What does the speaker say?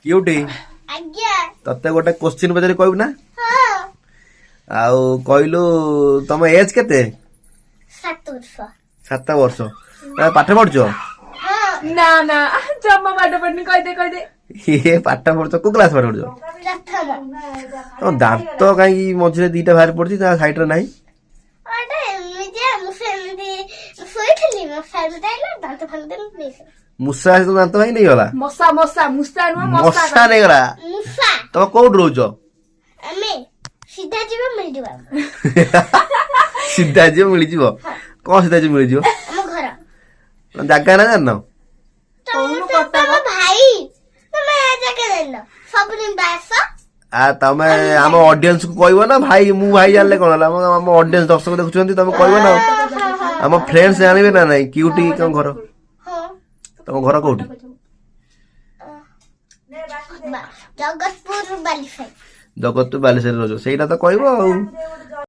cutie आज्ञा तते गोटे क्वेश्चन पचारि कहबू ना हाँ आउ कहलु तम एज केते 7 वर्ष 7 वर्ष पाठ पढ़छ हाँ ना ना जम्मा पाठ पढ़नी कह दे ये पाठ पढ़छ को क्लास पाठ पढ़छ प्रथम तो दांत कहीं मझे दीटा बाहर पड़ी साइड रे नहीं अरे मुझे मुझे सोईथली मो साइड दाइला दांत फाल मुसा तो दांत भाई नहीं गला मसा मसा मुसा नुह मशा मसा नहीं गला मुसा तुम कोड रोज आमे सीधा जीव मिल जीवा सीधा जी मिल जीव कौन सीधा जी मिल जीव हम घर जगह ना जान तम भाई तम ए जगह देन सब दिन बास आ तमे हम ऑडियंस को कहबो ना भाई मु भाई जानले कोन होला हम ऑडियंस दर्शक देखुछंती तमे कहबो ना हम फ्रेंड्स जानबे ना नहीं क्यूटी कोन घर हां तुम घर कोठी जगतपुर बालिफाई जगत बालेश्वर रोज ସେଇଟା ତ କହିବ ଆଉ